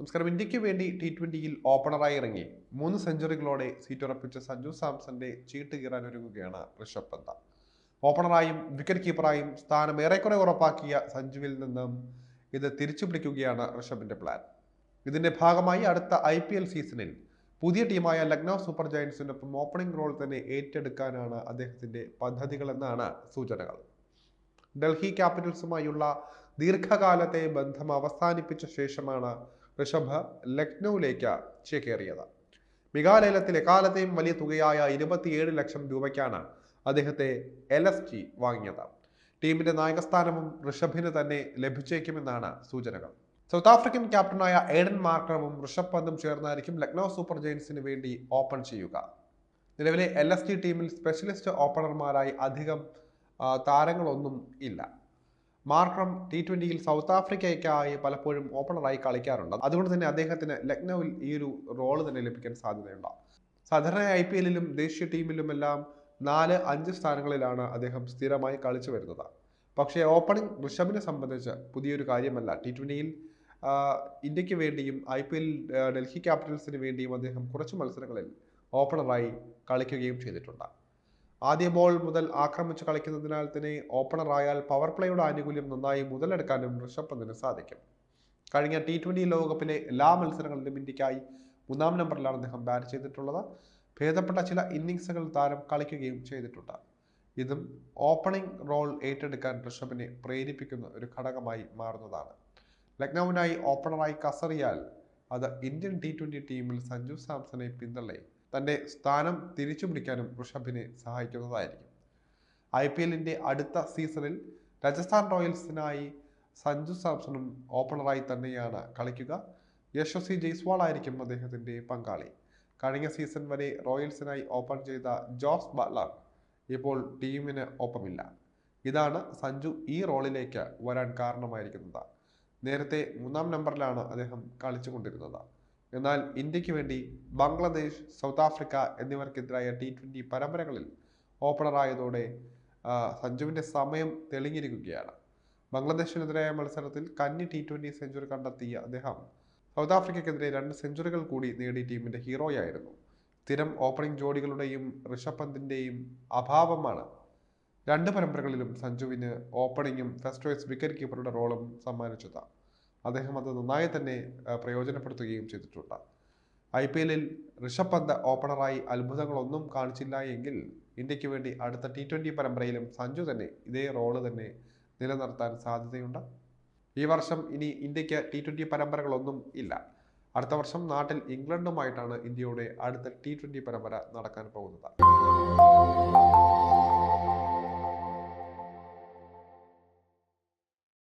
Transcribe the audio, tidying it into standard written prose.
നമസ്കാരം. ഇന്ത്യക്ക് വേണ്ടി T20-യിൽ ഓപ്പണറായി ഇറങ്ങി 3 സെഞ്ചുറികളോടെ സീറ്റുറപ്പിച്ച സഞ്ജു സാംസന്റെ ചീട്ട് കീറാൻ ഒരുങ്ങുകയാണ് ഋഷഭ് പന്ത്. ഓപ്പണറായും വിക്കറ്റ് കീപ്പറായും സ്ഥാനം ഏറെക്കുറെ ഉറപ്പാക്കിയ സഞ്ജുവിൽ നിന്നും ഇത് തിരിച്ചു പിടിക്കുകയാണ് ഋഷഭിന്റെ പ്ലാൻ. ഇതിന്റെ ഭാഗമായി അടുത്ത IPL സീസണിൽ പുതിയ ടീമായ ലക്നൗ സൂപ്പർ ജയൻസിനൊപ്പം ഓപ്പണിംഗ് റോൾ തന്നെ ഏറ്റെടുക്കാനാണ് അദ്ദേഹത്തിന്റെ പദ്ധതികളെന്നാണ് സൂചനകൾ. ഡൽഹി ക്യാപിറ്റൽസുമായുള്ള ദീർഘകാലത്തെ ബന്ധം അവസാനിപ്പിച്ച ശേഷമാണ് ഋഷഭ് ലക്നൌവിലേക്ക് ചേക്കേറിയത്. മികാലേലത്തിൽ എക്കാലത്തെയും വലിയ തുകയായ 27 ലക്ഷം രൂപയ്ക്കാണ് അദ്ദേഹത്തെ LSG വാങ്ങിയത്. ടീമിന്റെ നായകസ്ഥാനവും ഋഷഭിന് തന്നെ ലഭിച്ചേക്കുമെന്നാണ് സൂചനകൾ. സൗത്ത് ആഫ്രിക്കൻ ക്യാപ്റ്റനായ ഏഡൻ മാർക്കറും ഋഷഭ് പന്തും ചേർന്നായിരിക്കും ലക്നൗ സൂപ്പർ ജയൻസിന് വേണ്ടി ഓപ്പൺ ചെയ്യുക. നിലവിലെ LSG ടീമിൽ സ്പെഷ്യലിസ്റ്റ് ഓപ്പണർമാരായി അധികം താരങ്ങളൊന്നും ഇല്ല. മാർക്രം T20-യിൽ സൗത്ത് ആഫ്രിക്കയ്ക്കായി പലപ്പോഴും ഓപ്പണറായി കളിക്കാറുണ്ട്. അതുകൊണ്ട് തന്നെ അദ്ദേഹത്തിന് ലക്നൌവിൽ ഈ ഒരു റോള് തന്നെ ലഭിക്കാൻ സാധ്യതയുണ്ട്. സാധാരണ IPL-ലും ദേശീയ ടീമിലുമെല്ലാം 4-5 സ്ഥാനങ്ങളിലാണ് അദ്ദേഹം സ്ഥിരമായി കളിച്ചു വരുന്നത്. പക്ഷേ ഓപ്പണിംഗ് ഋഷഭിനെ സംബന്ധിച്ച് പുതിയൊരു കാര്യമല്ല. T20-യിൽ ഇന്ത്യക്ക് വേണ്ടിയും IPL ഡൽഹി ക്യാപിറ്റൽസിന് വേണ്ടിയും അദ്ദേഹം കുറച്ച് മത്സരങ്ങളിൽ ഓപ്പണറായി കളിക്കുകയും ചെയ്തിട്ടുണ്ട്. ആദ്യ ബോൾ മുതൽ ആക്രമിച്ച് കളിക്കുന്നതിനാൽ തന്നെ ഓപ്പണറായാൽ പവർ പ്ലേയുടെ ആനുകൂല്യം നന്നായി മുതലെടുക്കാനും ഋഷഭ് പന്തിന് സാധിക്കും. കഴിഞ്ഞ T20 ലോകകപ്പിലെ എല്ലാ മത്സരങ്ങളിലും ഇന്ത്യക്കായി 3-ാം നമ്പറിലാണ് അദ്ദേഹം ബാറ്റ് ചെയ്തിട്ടുള്ളത്. ഭേദപ്പെട്ട ചില ഇന്നിംഗ്സുകൾ താരം കളിക്കുകയും ചെയ്തിട്ടുണ്ട്. ഇതും ഓപ്പണിംഗ് റോൾ ഏറ്റെടുക്കാൻ ഋഷഭിനെ പ്രേരിപ്പിക്കുന്ന ഒരു ഘടകമായി മാറുന്നതാണ്. ലക്നൌവിനായി ഓപ്പണറായി കസറിയാൽ അത് ഇന്ത്യൻ T20 ടീമിൽ സഞ്ജു സാംസനെ പിന്തള്ളി തന്റെ സ്ഥാനം തിരിച്ചു പിടിക്കാനും ഋഷഭിനെ സഹായിക്കുന്നതായിരിക്കും. IPL-ന്റെ അടുത്ത സീസണിൽ രാജസ്ഥാൻ റോയൽസിനായി സഞ്ജു സാംസണും ഓപ്പണറായി തന്നെയാണ് കളിക്കുക. യശസ്വി ജയ്സ്വാൾ ആയിരിക്കും അദ്ദേഹത്തിന്റെ പങ്കാളി. കഴിഞ്ഞ സീസൺ വരെ റോയൽസിനായി ഓപ്പൺ ചെയ്ത ജോസ് ബട്ട്ലർ ഇപ്പോൾ ടീമിന് ഒപ്പമില്ല. ഇതാണ് സഞ്ജു ഈ റോളിലേക്ക് വരാൻ കാരണമായിരിക്കുന്നത്. നേരത്തെ 3-ാം നമ്പറിലാണ് അദ്ദേഹം കളിച്ചുകൊണ്ടിരുന്നത്. എന്നാൽ ഇന്ത്യക്ക് വേണ്ടി ബംഗ്ലാദേശ്, സൗത്ത് ആഫ്രിക്ക എന്നിവർക്കെതിരായ T20 പരമ്പരകളിൽ ഓപ്പണറായതോടെ സഞ്ജുവിന്റെ സമയം തെളിഞ്ഞിരിക്കുകയാണ്. ബംഗ്ലാദേശിനെതിരായ മത്സരത്തിൽ കന്നി T20 സെഞ്ചുറി കണ്ടെത്തിയ അദ്ദേഹം സൗത്ത് ആഫ്രിക്കയ്ക്കെതിരെ 2 സെഞ്ചുറികൾ കൂടി നേടി ടീമിന്റെ ഹീറോയായിരുന്നു. സ്ഥിരം ഓപ്പണിംഗ് ജോഡികളുടെയും ഋഷഭ് പന്തിന്റെയും അഭാവമാണ് 2 പരമ്പരകളിലും സഞ്ജുവിന് ഓപ്പണിംഗും ഫസ്റ്റ് ചോയ്സ് വിക്കറ്റ് കീപ്പറുടെ റോളും സമ്മാനിച്ചത്. അദ്ദേഹം അത് നന്നായി തന്നെ പ്രയോജനപ്പെടുത്തുകയും ചെയ്തിട്ടുണ്ട്. IPL-ൽ ഋഷഭ് പന്ത് ഓപ്പണറായി അത്ഭുതങ്ങളൊന്നും കാണിച്ചില്ല എങ്കിൽ ഇന്ത്യക്ക് വേണ്ടി അടുത്ത T20 പരമ്പരയിലും സഞ്ജു തന്നെ ഇതേ റോള് തന്നെ നിലനിർത്താൻ സാധ്യതയുണ്ട്. ഈ വർഷം ഇനി ഇന്ത്യക്ക് T20 പരമ്പരകളൊന്നും ഇല്ല. അടുത്ത വർഷം നാട്ടിൽ ഇംഗ്ലണ്ടുമായിട്ടാണ് ഇന്ത്യയുടെ അടുത്ത T20 പരമ്പര നടക്കാൻ പോകുന്നത്.